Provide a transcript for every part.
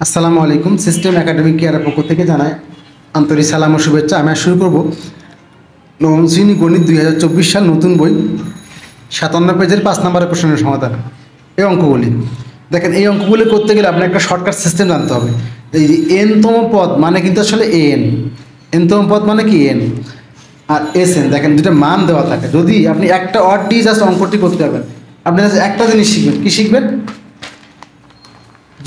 আসসালামু আলাইকুম। System academic কেয়ারের পক্ষ থেকে জানাই আন্তরিক সালাম ও শুভেচ্ছা। আমি শুরু করব নবম শ্রেণী গণিত 2024 সাল নতুন বই 57 পেজের 5 নম্বরের প্রশ্নের সমাধান। এই অঙ্কগুলি দেখেন, এই অঙ্কগুলি করতে গেলে আপনার একটা শর্টকাট সিস্টেম জানতে হবে। এই যে এনতম পদ মানে কিন্তু আসলে এনতম পদ মানে কি এন, আর এস এন। দেখেন দুটো মান দেওয়া থাকে, যদি আপনি একটা অড দিয়ে জাস্ট অঙ্কটি করতে পারবেন। আপনি জাস্ট একটা জিনিস শিখবেন, কি শিখবেন?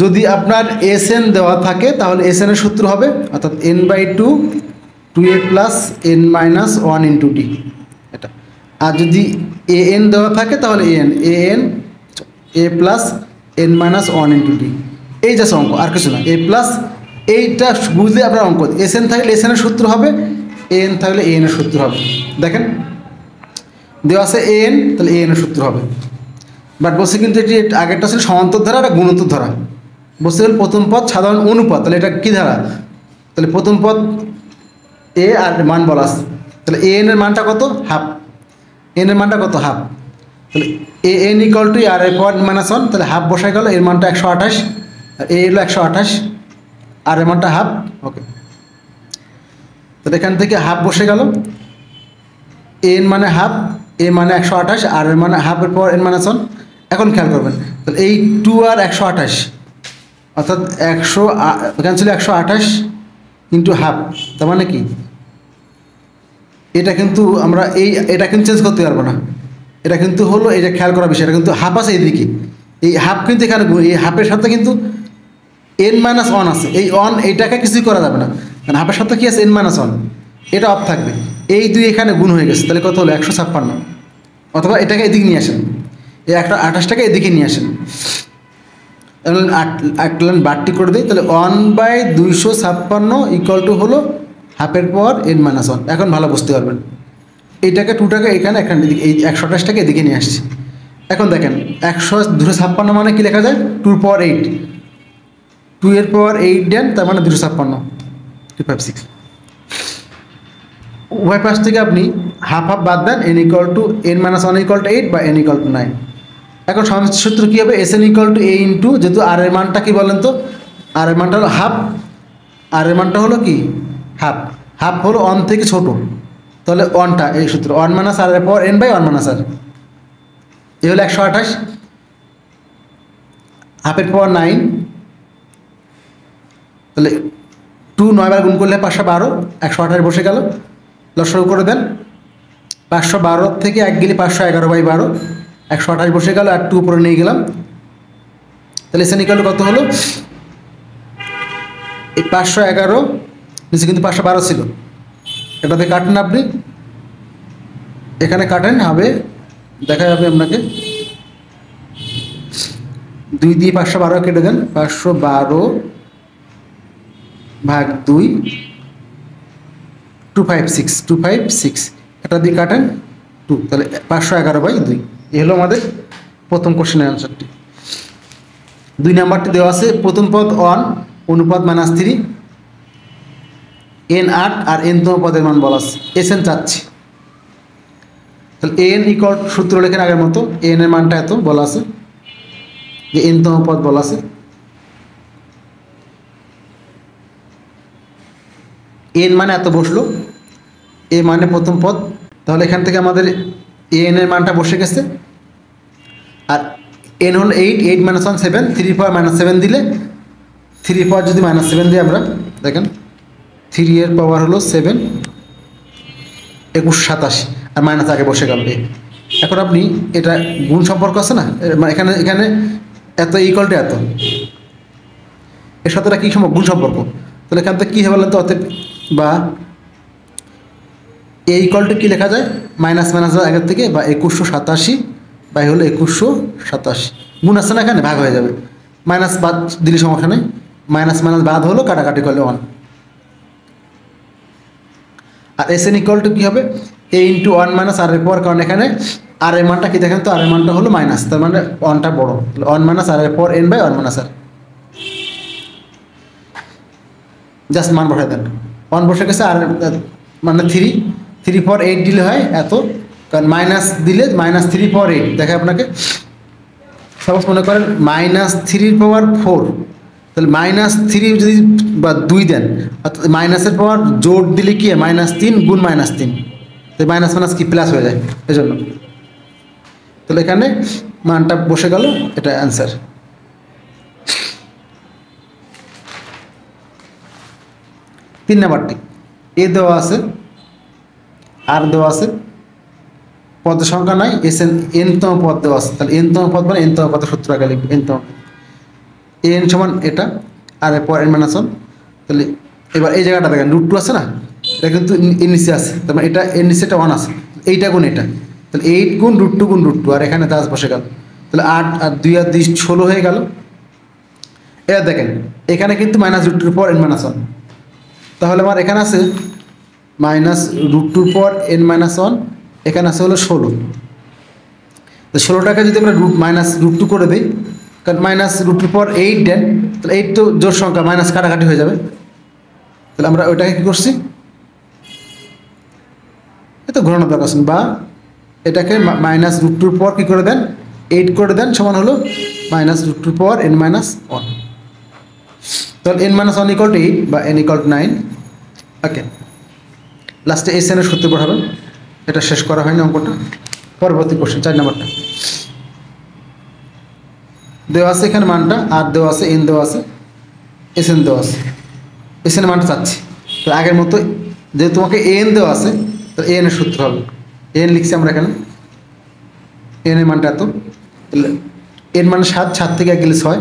যদি আপনার এস এন দেওয়া থাকে তাহলে এস এনের সূত্র হবে অর্থাৎ n/2 2a plus n minus 1 into D, এটা। আর যদি এ এন দেওয়া থাকে তাহলে N A plus n minus 1 into D. এই জাস্ট অঙ্ক, আর কিছু না। এ প্লাস এইটা বুঝলে আপনার অঙ্ক। এস এন থাকলে এস এনের সূত্র হবে, এন থাকলে এ এনের সূত্র হবে। দেখেন দেওয়া আছে এন, তাহলে এ এনের সূত্র হবে। বাট বলছে কিন্তু এটি আগেরটা ছিল সমান্তর ধারা, এটা গুণোত্তর ধারা। বলতে গেলে প্রথম পদ সাধারণ অনুপাত, তাহলে এটা কী ধারা? তাহলে প্রথম পদ এ আর মান বলা আছে, তাহলে এ এনের মানটা কত? হাফ। এন এর মানটা কত? হাফ। তাহলে এ এন ইকুয়াল টু আর এর পাওয়ার মাইনাস 1, তাহলে হাফ বসাই গেল। এর মানটা 128, আর এ এলো 128, আর এর মানটা হাফ। ওকে, তাহলে এখান থেকে হাফ বসে গেল। এন মানে হাফ, এ মানে 128, আর এর মানে হাফের পাওয়ার এন মাইনাস 1। এখন খেয়াল করবেন, তাহলে এই 2 আর 128 অর্থাৎ 100, এখানে ছিল 128 ইন্টু হাফ, তার মানে কি? এটা কিন্তু আমরা এটা কিন্তু চেঞ্জ করতে পারবো না। এটা কিন্তু হলো, এটা খেয়াল করার বিষয়, এটা কিন্তু হাফ আছে এইদিকে। এই হাফ কিন্তু এখানে এই হাফের সাথে কিন্তু এন মাইনাস 1 আছে। এই 1 এইটাকে কিছুই করা যাবে না, কারণ হাফের সাথে কি আছে? এন মাইনাস 1, এটা অফ থাকবে। এই দুই এখানে গুণ হয়ে গেছে, তাহলে কত হলো? 156। অথবা এটাকে এদিকে নিয়ে আসেন, এই 128টাকে এদিকে নিয়ে আসেন, আট লাইন বাড়তি করে দিই, তাহলে 1/256 ইকুয়াল টু হলো হাফের পর এন মাইনাস 1। এখন ভালো বুঝতে পারবেন। এইটাকে 2টাকে এখানে এই 128টাকে এদিকে নিয়ে আসছি। এখন দেখেন 256 মানে কি লেখা যায়? 2 পাওয়ার 8, 2 এর পাওয়ার 8 দেন, তার মানে 256, 256। উভয় পাশ থেকে আপনি হাফ হাফ বাদ দেন, n equal to n minus 1 equal to 8 বা n ইকুয়াল টু 9। এখন সমষ্টি সূত্র কী হবে? S N equal to A into, যেহেতু আর এর মানটা কী বলেন তো? আর এর মানটা হলো হাফ, আর এর মানটা হলো কি? হাফ। হাফ হলো 1 থেকে ছোটো, তাহলে 1টা এই সূত্র 1 মাইনাস আর এর পাওয়ার n বাই 1 মাইনাস আর। এ হলো 128, হাফের পাওয়ার 9, তাহলে 2 9 বার গুণ করলে 512, 128 বসে গেল। লসাগু করে দেন, 512 থেকে 1 গেলে 511/12, 128 বসে গেল, আর 2 উপরে নিয়ে গেলাম। তাহলে এস এন ইকুয়াল কত হলো? এই 511 নিচে কিন্তু 512 ছিল, এটাতে কাটেন আপনি, এখানে কাটেন, হবে দেখা যাবে আপনাকে 2 দিয়ে 512 কেটে দেন, 512/2 256 এটা দিয়ে কাটেন 2, তাহলে 511/2। এ হলো আমাদের প্রথম কোশ্চেনের অ্যান্সারটি। 2 নাম্বারটি দেওয়া আছে, প্রথম পদ 1 অনুপাত -3, n 8 আর n তম পদের মান বলা আছে, এস এন চাচ্ছি। তাহলে এন ইকুয়াল সূত্র লেখেন আগের মতো, এন এর মানটা এত বলা আছে, যে n তম পদ বলা আছে। এন মানে এত বসলো, এ মানে প্রথম পদ, তাহলে এখান থেকে আমাদের এন এর মানটা বসে গেছে। আর এন হলো 8 মাইনাস 1 7, 3 পাওয়ার -7 দিলে, 3 পাওয়ার যদি -7 দিই আমরা, দেখেন 3 এর পাওয়ার হলো 7, 21 87, আর মাইনাস আগে বসে গেল। এখন আপনি এটা গুণ সম্পর্ক আছে না, এখানে এখানে এত ইকুয়াল টু এত, এর সাথে কী সম্পর্ক? গুণ সম্পর্ক। তাহলে এখান থেকে কী হবে বলেন তো? অতএব বা এ ইকুয়াল টু কী লেখা যায়? মাইনাস মাইনাস আগের থেকে, বা 2187 বাই হলো 2187, গুণ আসছে না, এখানে ভাগ হয়ে যাবে। মাইনাস বাদ দিলে সমস্যা নেই, মাইনাস মাইনাস বাদ হলো, কাটাকাটি করলে 1। আর এস এন ইকুয়াল টু কী হবে? এ ইন্টু 1 মাইনাস আর এর পর, কারণ এখানে আর এর মানটা কী দেখেন তো? আর এর মানটা হলো মাইনাস, তার মানে 1টা বড়ো, 1 মাইনাস আর এর পর n by 1 minus r. Just মান বসাই দেন, 1 বসে গেছে, আর মানে 3 পাওয়ার 8 দিলে হয় এত, কারণ মাইনাস দিলে -3 পাওয়ার 8 দেখে আপনাকে। সাপোজ মনে করেন -3 পাওয়ার 4, তাহলে -3 যদি বা 2 দেন, অর্থাৎ মাইনাসের পর জোর দিলে কি -3 গুণ -3, তো মাইনাস মাইনাস কি প্লাস হয়ে যায়, এই জন্য। তাহলে এখানে মানটা বসে গেল, এটা অ্যান্সার। 3 নাম্বারটি, এ দেওয়া আছে, আর দেওয়া আছে, পদ সংখ্যা নাই, এনতম পদ দেওয়া আছে। তাহলে এনতম পদ মানে এনতম পদের সূত্র আগে লিখবে, এনতম এন সমান এটা, আর এরপর n-1। তাহলে এবার এই জায়গাটা দেখেন √2 আছে না, এটা কিন্তু এর নিচে আছে, তার মানে এটা এর নিচে এটা 1 আছে, এইটা গুণ এটা, তাহলে 8 গুণ √2 গুণ √2, আর এখানে 10 বসে গেল। তাহলে 8 আর 2 আর 2 16 হয়ে গেল। এবার দেখেন এখানে কিন্তু -√2 পর n-1, তাহলে আমার এখানে আছে -√2 পর n-1, এখানে আছে হলো 16। তো 16টাকে যদি আমরা -√2 করে দিই, কারণ -√2 পর 8 দেন, তাহলে 8 তো জোড় সংখ্যা, মাইনাস কাটাকাটি হয়ে যাবে। তাহলে আমরা ওইটাকে কী করছি, এতো ঘোরানোর দরকার আছে, বা এটাকে -√2 পর কী করে দেন, 8 করে দেন, সমান হলো -√2 পর n-1। তাহলে n-1 = 8 বা n = 9। ওকে, লাস্টে SN এর সূত্র পড়াবেন, এটা শেষ করা হয়নি অঙ্কটা। পরবর্তী কোশ্চেন 4 নম্বরটা দেওয়া আছে, এখানে মানটা আর দেওয়া আছে, n দেওয়া আছে, SN দেওয়া আছে, SN এর মানটা চাচ্ছি। তো আগের মতো যেহেতু তোমাকে n দেওয়া আছে, তো n এর সূত্র হবে, n লিখছি আমরা এখানে, n এর মানটা এত, তাহলে n মানে 7, 7 থেকে 1 গেলে 6,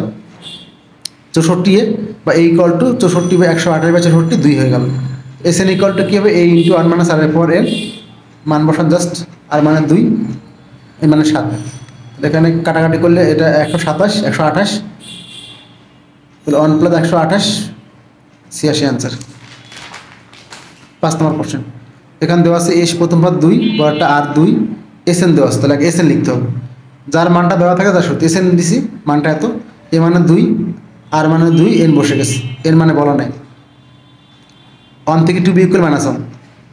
64 বা a = 64 বা 128 বা 64, 2 হয়ে গেল। SN = কী হবে, a × 1 - r এর পর n, মান বসান জাস্ট, আর মানে 2, এই মানে 7। এখানে কাটাকাটি করলে এটা 127, 128, তাহলে 1 + 128 86 অ্যান্সার। 5 নম্বর কোশ্চেন, এখানে দেওয়া আছে এস প্রথম পদ 2, পরেরটা আর 2, SN দেওয়া আছে, তাহলে SN লিখতে হবে, যার মানটা দেওয়া থাকে তার সত্যি। SN দিছি, মানটা এত, এ মানে 2, আর মানে 2, n বসে গেছে, n মানে বলা নাই। 1 থেকে 2 বিয়োগ করে -1,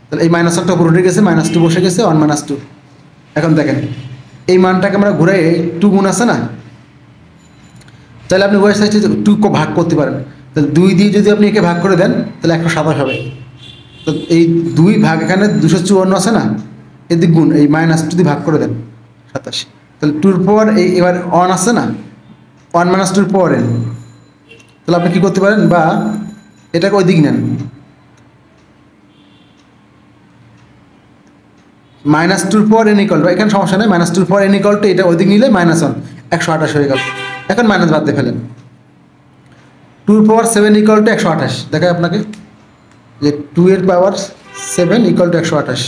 তাহলে এই -1টা উপরে উঠে গেছে, -2 বসে গেছে, 1 - 2। এখন দেখেন এই মানটাকে আমরা ঘুরে 2 গুণ আছে না, তাহলে আপনি ওয়ের সাইডে 2 ভাগ করতে পারেন। তাহলে 2 দিয়ে যদি আপনি একে ভাগ করে দেন, তাহলে 127 হবে। তো এই 2 ভাগ এখানে 254 আছে না, এদিক গুণ এই -2 দিয়ে ভাগ করে দেন, 27। তাহলে 2 এর পর এই এবার 1 আছে না, 1 - 2 এর পর n, তাহলে আপনি কী করতে পারেন, বা এটাকে ওই দিক নেন, -2 এর পর n = এখানে সমস্যা নেই, -2 এর পর n = এটা ওই দিক নিলে -1, 128 হয়ে গেল। এখন মাইনাস বাদ দিয়ে ফেলেন, 2 এর পাওয়ার 7 = 128, দেখায় আপনাকে যে 2 এর পাওয়ার 7 = 128,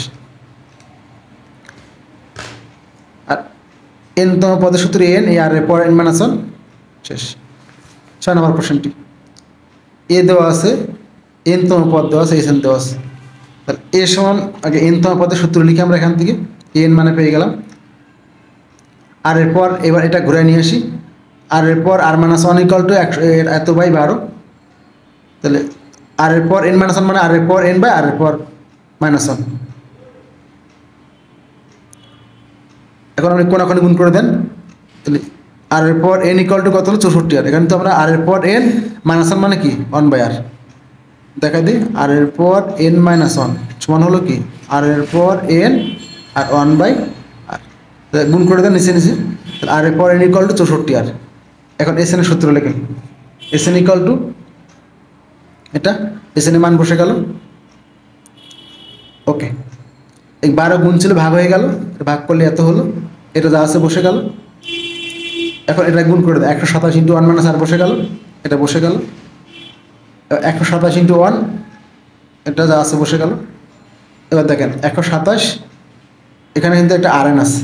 আর n তম পদের সূত্র n, এই আর এর পর n-1 শেষ। 6 নম্বর কোশ্চেনটি, এ দেওয়া আছে, n তম পদ দেওয়া আছে, SN দেওয়া আছে। তাহলে এ সমান আগে n তম পদের সূত্র লিখে আমরা এখান থেকে n মানে পেয়ে গেলাম। আর এরপর এবার এটা ঘুরে নিয়ে আসি, আর এরপর r-1 = এত বাই 12, তাহলে আর এরপর n-1 মানে আর এরপর n বাই আর এরপর -1। এখন আপনি কোনাকুনি গুণ করে দেন, তাহলে আর এরপর n = কত হলো 64, আর এখানে তো আমরা আর এরপর n -1 মানে কি 1/r, দেখা দিই আর এরপর n-1 সমান হলো কি আর এরপর n আর 1/r, গুণ করে দেন নিচে নিচে, তাহলে আর এরপর n = 64। এখন SN এর সূত্র লেখেন, SN = এটা, SN এর মান বসে গেল। ওকে, এই 12 গুণ ছিল ভাগ হয়ে গেল, ভাগ করলে এত হলো, এটা যা আছে বসে গেল। এখন এটা গুণ করে দেয়, 127 × 1 - r বসে গেল, এটা বসে গেল, 127 × 1, এটা যা আছে বসে গেল। এবার দেখেন 127, এখানে কিন্তু একটা RN আছে,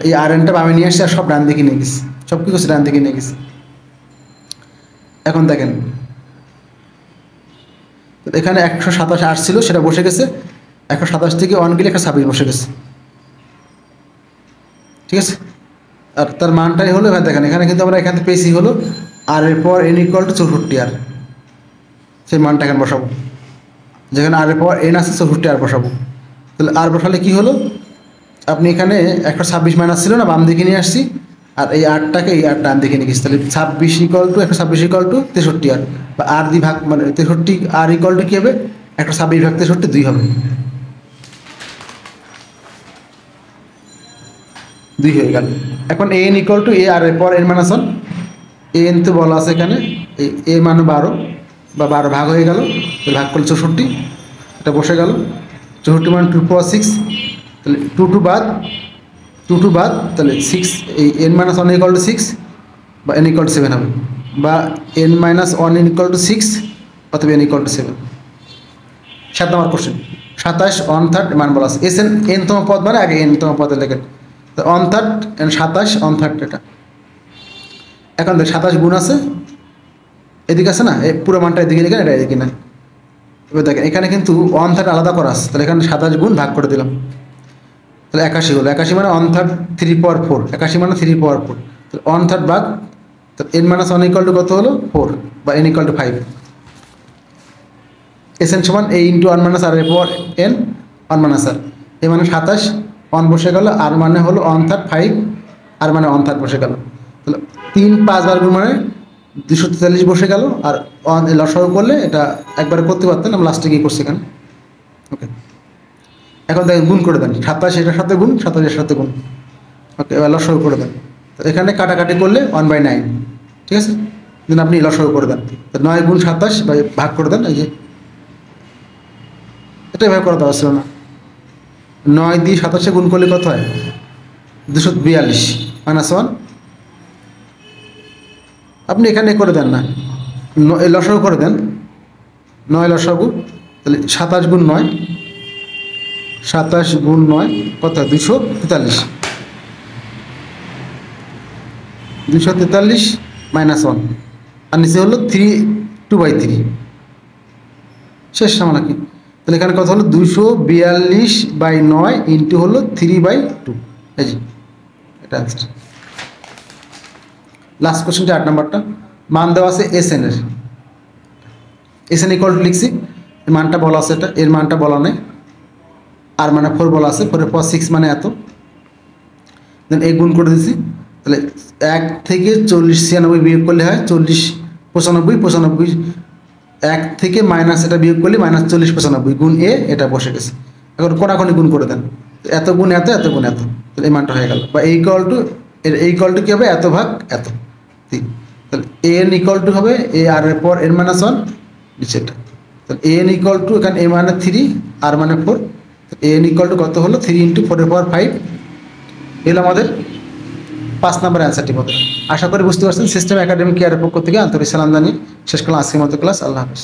এই RNটা বামে নিয়ে আসছে, আর সব ডান দিকে নিয়ে গেছি, সব কি করছে ডান দিকে নিয়ে গেছি। এখন দেখেন এখানে 127 আসছিল, সেটা বসে গেছে, 127 থেকে 1 গেলে 126 বসে গেছে, ঠিক আছে। আর তার মানটাই হলো, এবার দেখেন এখানে কিন্তু আমরা এখান থেকে পেয়েছি হলো আর এরপর n = 64, সেই মানটা এখানে বসাবো, যেখানে আর এরপর n আছে 64 বসাবো। তাহলে আর বসালে কি হলো, আপনি এখানে 126 মাইনাস ছিল না, বাম দিকে নিয়ে আসছি, আর এই 8টাকে এই 8 ডান দিকে নিয়ে গেছি, তাহলে 26 ইকুয়াল টু 126 ইকুয়াল টু 63 আর বা আর দি ভাগ মানে 63 আর ইকুয়াল টু কী হবে 126 ভাগ 63 2 হবে, 2 হয়ে গেল। এখন এ এন ইকুয়াল টু এ আর এর পর এর মাইনাস 1, এ এন তো বলা আছে এখানে এ মানে 12 বা 12 ভাগ হয়ে গেল, ভাগ করলে 64, এটা বসে গেল। 64 মানে 2 পাওয়ার 6, তাহলে 2 বাদ 2 বাদ, তাহলে 6 এই এন মাইনাস 1 ইকুয়াল টু 6 বা এন ইকুয়াল টু 7 হবে, বা এন মাইনাস 1 ইকুয়াল টু 6 অথবা N equal to 7। 7 number question, 27 1/3 মান বলা আছে। এস এন এন তম পদ মানে আগে এন তম পদে লেখেন, তো 1/3 27 1/3 এটা। এখন দেখ 27 গুণ আছে এদিকে আছে না, এই পুরো মানটা এদিকে লিখেন, এটা এদিকে না। এবার দেখেন এখানে কিন্তু 1/3 আলাদা করা আছে, তাহলে এখানে 27 গুণ ভাগ করে দিলাম, তাহলে 81 হলো। 81 মানে 1/3 3 পাওয়ার 4, 81 মানে 3 পাওয়ার 4, তাহলে 1/3 ভাগ, তো এন মাইনাস 1 ইকুয়াল টু কত হলো 4 বা N equal to 5। S N সমান এ ইন্টু 1 মাইনাস আর এর পর এন 1 মাইনাস আর, এ মানে 27 1 বসে গেল, আর মানে হলো 1/3 5, আর মানে 1/3 বসে গেল, তাহলে 3 5 বার গুণ মানে 243 বসে গেল। আর লসাগু করলে এটা একবারে করতে পারতেন, আমরা লাস্টে গিয়ে করছি এখানে। ওকে, এখন দেখেন গুণ করে দেন, 27 এটার সাথে গুণ, 27 এর সাথে গুণ। ওকে, এবার লসাগু করে দেন, তো এখানে কাটাকাটি করলে 1/9, ঠিক আছে। দেন আপনি লসাগু করে দেন, তো 9 গুণ 27 বা ভাগ করে দেন, এই যে এটাই ভাগ করা দরকার ছিল না। 9 দিয়ে 27 গুণ করলে কত হয় 242 মাইনাস 1, আপনি এখানে করে দেন না, লসাগু করে দেন, 9 লসাগু, তাহলে 27 গুণ 9, 27 গুণ 9 কত হয় 243, 243 মাইনাস 1, আর নিচে হলো 2/3 শেষ সামনে কি, তাহলে এখানে কত হলো 242/9 ইন্টু হলো 3/2, এই যে এটা আনসার। লাস্ট কোশ্চেনটা 8 নম্বরটা, মান দেওয়া আছে এস এন এর, এস এন ইকুয়াল টু লিখছি, এর মানটা বলা আছে, এটা এর মানটা বলা নেই, আর মানে 4 বলা আছে, 4 এর পর 6 মানে এত, দেন এই গুণ করে দিচ্ছি, তাহলে 1 থেকে 40 96 বিয়োগ করলে হয় 40 95 95, 1 থেকে মাইনাস এটা বিয়োগ করলে মাইনাস 40 95 গুণ এ, এটা বসে গেছে। এখন কোনাকুনি গুণ করে দেন, এত গুণ এত, এত গুণ এত, তাহলে এই মানটা হয়ে গেল, বা এই ইকুয়াল টু এর এই ইকুয়াল টু কী হবে এত ভাগ এত, তাহলে এ এন ইকুয়াল টু হবে এ আর এর পর এন মাইনাস 1 নিচে এটা, তাহলে এ এন ইকুয়াল টু এখানে এ মানে 3 আর মানে 4, এ এন ইকুয়াল টু কত হলো 3 ইন্টু 4 এর পাওয়ার 5, এলো আমাদের 5 নম্বর অ্যান্সারটি মতো। আশা করি বুঝতে পারছেন। সিস্টেম একাডেমিক কেয়ারের পক্ষ থেকে আন্তরিক সালাম জানিয়ে শেষ করলাম আজকের মতো ক্লাস। আল্লাহ হাফেজ।